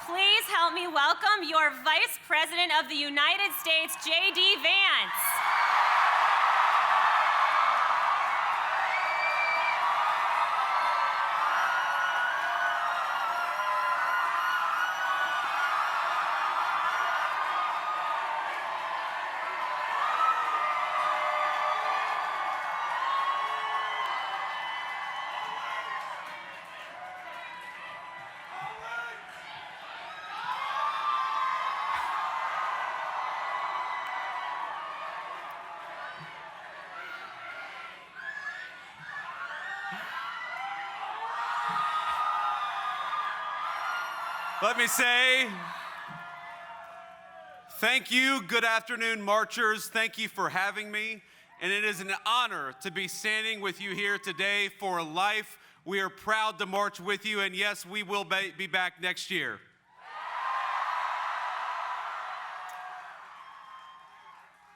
Please help me welcome your Vice President of the United States, J.D. Vance. Let me say, thank you, good afternoon, marchers. Thank you for having me. And it is an honor to be standing with you here today for life. We are proud to march with you, and yes, we will be back next year.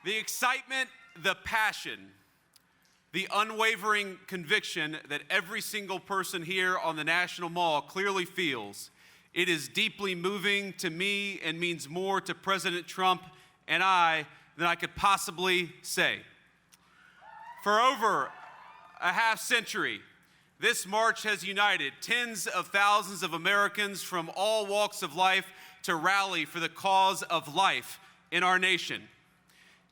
The excitement, the passion, the unwavering conviction that every single person here on the National Mall clearly feels. It is deeply moving to me and means more to President Trump and I than I could possibly say. For over a half century, this march has united tens of thousands of Americans from all walks of life to rally for the cause of life in our nation.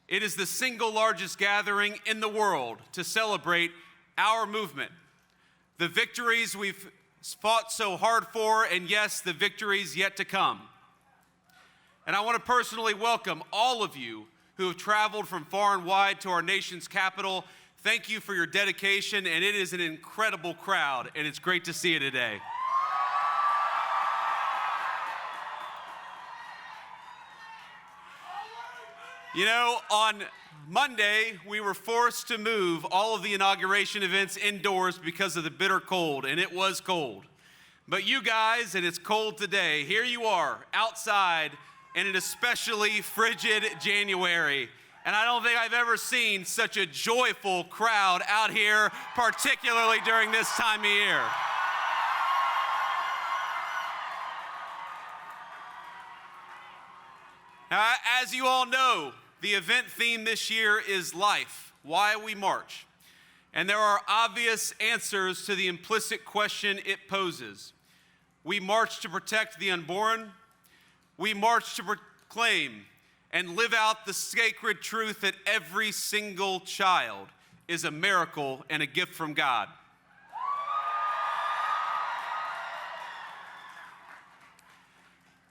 It is the single largest gathering in the world to celebrate our movement, the victories we've fought so hard for, and yes, the victories yet to come. And I want to personally welcome all of you who have traveled from far and wide to our nation's capital. Thank you for your dedication, and it is an incredible crowd, and it's great to see you today. You know, on Monday, we were forced to move all of the inauguration events indoors because of the bitter cold, and it was cold. But you guys, and it's cold today, here you are outside in an especially frigid January. And I don't think I've ever seen such a joyful crowd out here, particularly during this time of year. Now, as you all know, the event theme this year is life, why we march. And there are obvious answers to the implicit question it poses. We march to protect the unborn. We march to proclaim and live out the sacred truth that every single child is a miracle and a gift from God.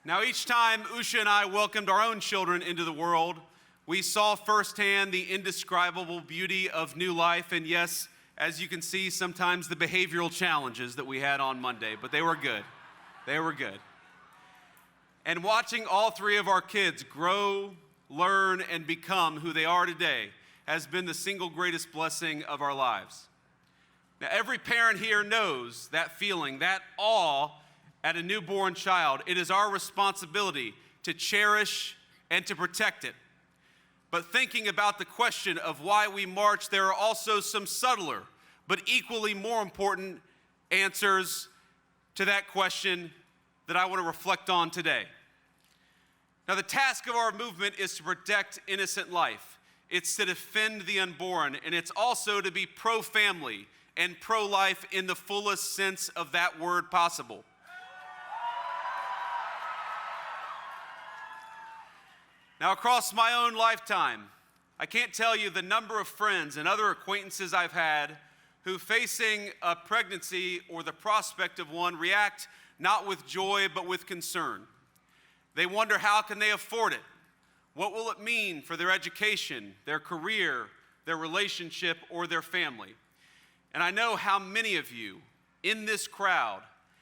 Now, each time Usha and I welcomed our own children into the world, we saw firsthand the indescribable beauty of new life, and yes, as you can see, sometimes the behavioral challenges that we had on Monday, but they were good. They were good. And watching all three of our kids grow, learn, and become who they are today has been the single greatest blessing of our lives. Now, every parent here knows that feeling, that awe at a newborn child. It is our responsibility to cherish and to protect it. But thinking about the question of why we march, there are also some subtler, but equally more important answers to that question that I want to reflect on today. Now, the task of our movement is to protect innocent life. It's to defend the unborn, and it's also to be pro-family and pro-life in the fullest sense of that word possible. Now, across my own lifetime, I can't tell you the number of friends and other acquaintances I've had who, facing a pregnancy or the prospect of one, react not with joy but with concern. They wonder, how can they afford it? What will it mean for their education, their career, their relationship, or their family? And I know how many of you in this crowd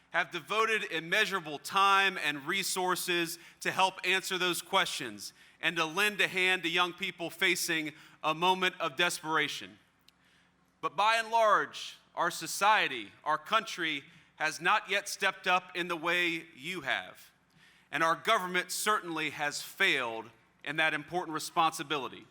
have devoted immeasurable time and resources to help answer those questions and to lend a hand to young people facing a moment of desperation. But by and large, our society, our country, has not yet stepped up in the way you have. And our government certainly has failed in that important responsibility.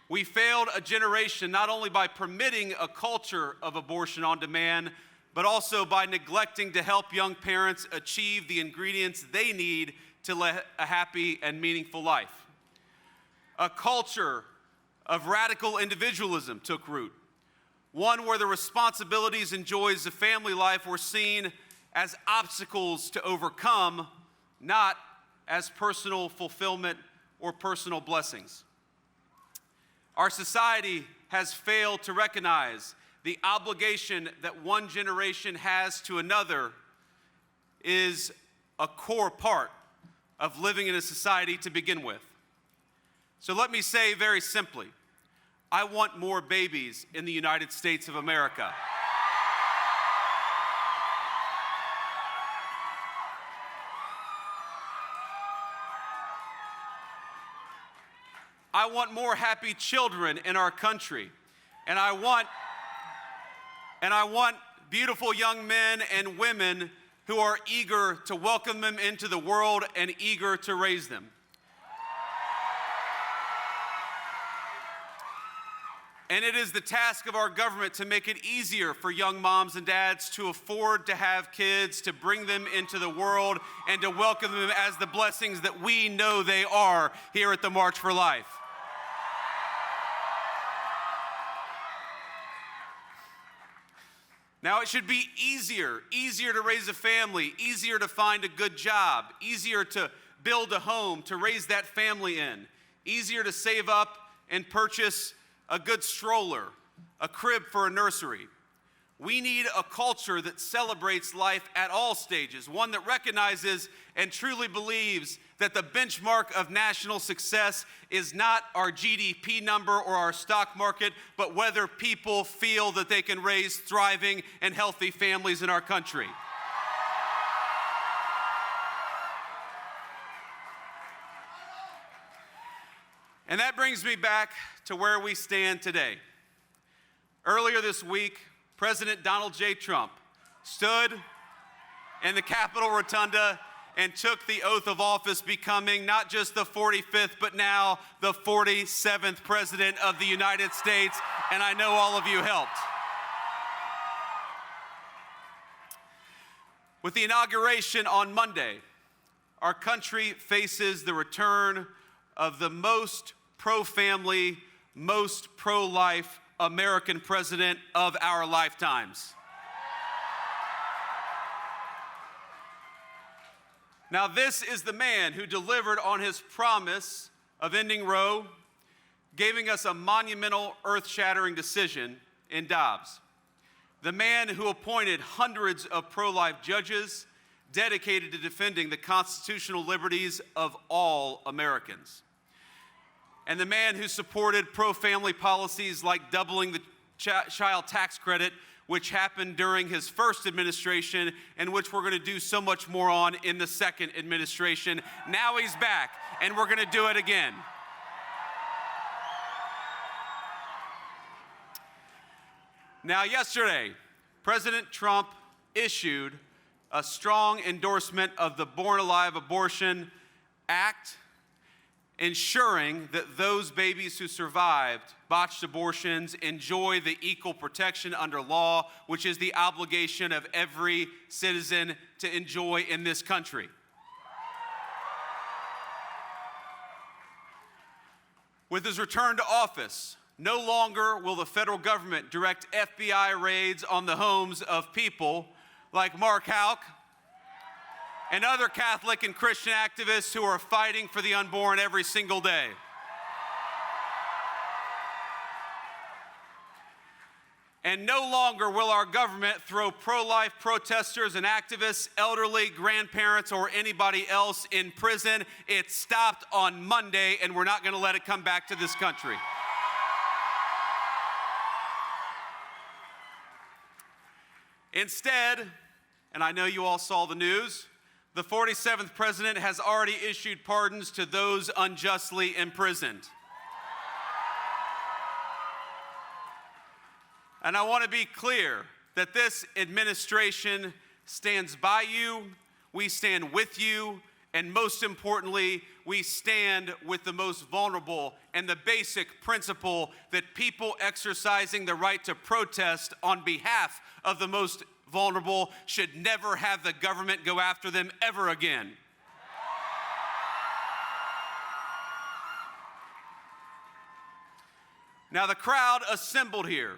We failed a generation not only by permitting a culture of abortion on demand, but also by neglecting to help young parents achieve the ingredients they need to live a happy and meaningful life. A culture of radical individualism took root, one where the responsibilities and joys of family life were seen as obstacles to overcome, not as personal fulfillment or personal blessings. Our society has failed to recognize the obligation that one generation has to another is a core part of living in a society to begin with. So let me say very simply, I want more babies in the United States of America. I want more happy children in our country. And I want beautiful young men and women who are eager to welcome them into the world and eager to raise them. And it is the task of our government to make it easier for young moms and dads to afford to have kids, to bring them into the world, and to welcome them as the blessings that we know they are here at the March for Life. Now, it should be easier to raise a family, easier to find a good job, easier to build a home, to raise that family in, easier to save up and purchase a good stroller, a crib for a nursery. We need a culture that celebrates life at all stages, one that recognizes and truly believes that the benchmark of national success is not our GDP number or our stock market, but whether people feel that they can raise thriving and healthy families in our country. And that brings me back to where we stand today. Earlier this week, President Donald J. Trump stood in the Capitol Rotunda and took the oath of office, becoming not just the 45th, but now the 47th President of the United States, and I know all of you helped. With the inauguration on Monday, our country faces the return of the most pro-family, most pro-life American president of our lifetimes. Now, this is the man who delivered on his promise of ending Roe, giving us a monumental, earth-shattering decision in Dobbs. The man who appointed hundreds of pro-life judges dedicated to defending the constitutional liberties of all Americans. And the man who supported pro-family policies like doubling the child tax credit, which happened during his first administration and which we're going to do so much more on in the second administration. Now he's back, and we're going to do it again. Now, yesterday, President Trump issued a strong endorsement of the Born Alive Abortion Act, ensuring that those babies who survived botched abortions enjoy the equal protection under law, which is the obligation of every citizen to enjoy in this country. With his return to office, no longer will the federal government direct FBI raids on the homes of people like Mark Houck and other Catholic and Christian activists who are fighting for the unborn every single day. And no longer will our government throw pro-life protesters and activists, elderly, grandparents, or anybody else in prison. It stopped on Monday, and we're not going to let it come back to this country. Instead, and I know you all saw the news, the 47th president has already issued pardons to those unjustly imprisoned. And I want to be clear that this administration stands by you, we stand with you, and most importantly, we stand with the most vulnerable and the basic principle that people exercising the right to protest on behalf of the most vulnerable should never have the government go after them ever again. Now, the crowd assembled here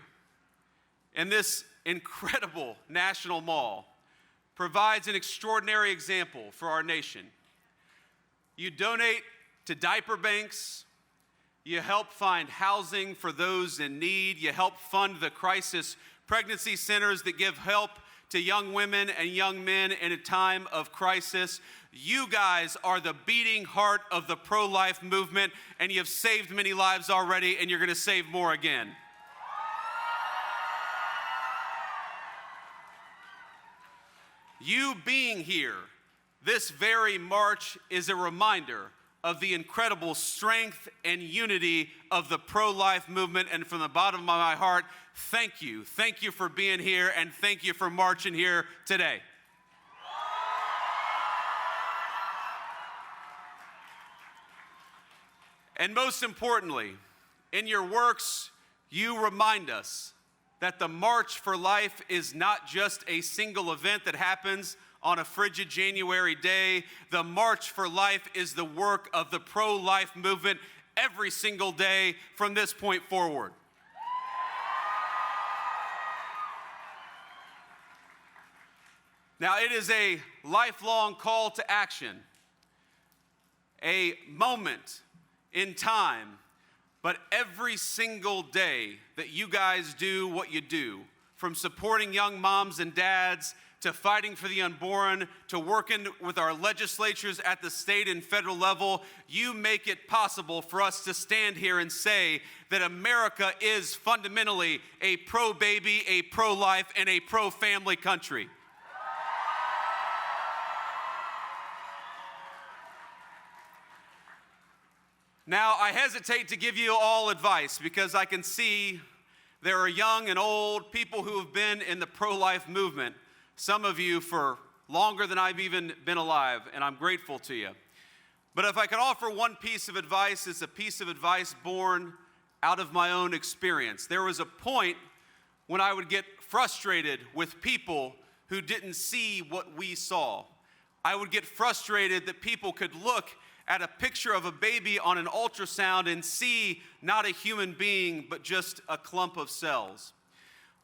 in this incredible national mall provides an extraordinary example for our nation. You donate to diaper banks, you help find housing for those in need, you help fund the crisis pregnancy centers that give help to young women and young men in a time of crisis. You guys are the beating heart of the pro-life movement, and you've saved many lives already, and you're going to save more again. You being here this very March is a reminder of the incredible strength and unity of the pro-life movement, and from the bottom of my heart, thank you. Thank you for being here, and thank you for marching here today. And most importantly, in your works, you remind us that the March for Life is not just a single event that happens on a frigid January day. The March for Life is the work of the pro-life movement every single day from this point forward. Now, it is a lifelong call to action, a moment in time, but every single day that you guys do what you do, from supporting young moms and dads to fighting for the unborn, to working with our legislatures at the state and federal level, you make it possible for us to stand here and say that America is fundamentally a pro-baby, a pro-life, and a pro-family country. Now, I hesitate to give you all advice because I can see there are young and old people who have been in the pro-life movement, some of you for longer than I've even been alive, and I'm grateful to you. But if I could offer one piece of advice, it's a piece of advice born out of my own experience. There was a point when I would get frustrated with people who didn't see what we saw. I would get frustrated that people could look at a picture of a baby on an ultrasound and see not a human being, but just a clump of cells.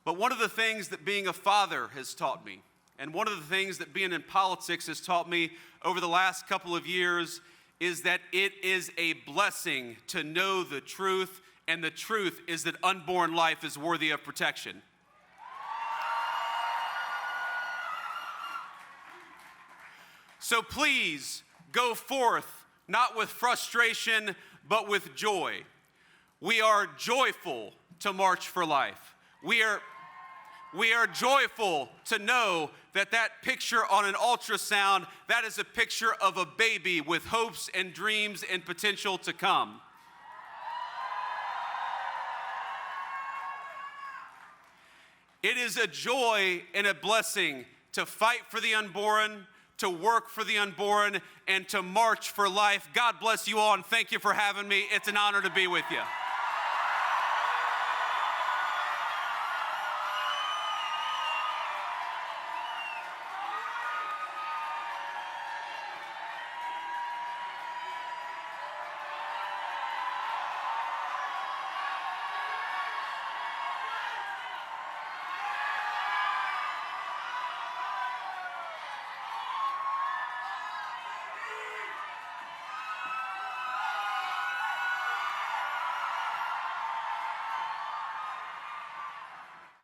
But one of the things that being a father has taught me, and one of the things that being in politics has taught me over the last couple of years, is that it is a blessing to know the truth, and the truth is that unborn life is worthy of protection. So please go forth, not with frustration, but with joy. We are joyful to march for life. We are joyful to know that that picture on an ultrasound, that is a picture of a baby with hopes and dreams and potential to come. It is a joy and a blessing to fight for the unborn, to work for the unborn, and to march for life. God bless you all, and thank you for having me. It's an honor to be with you.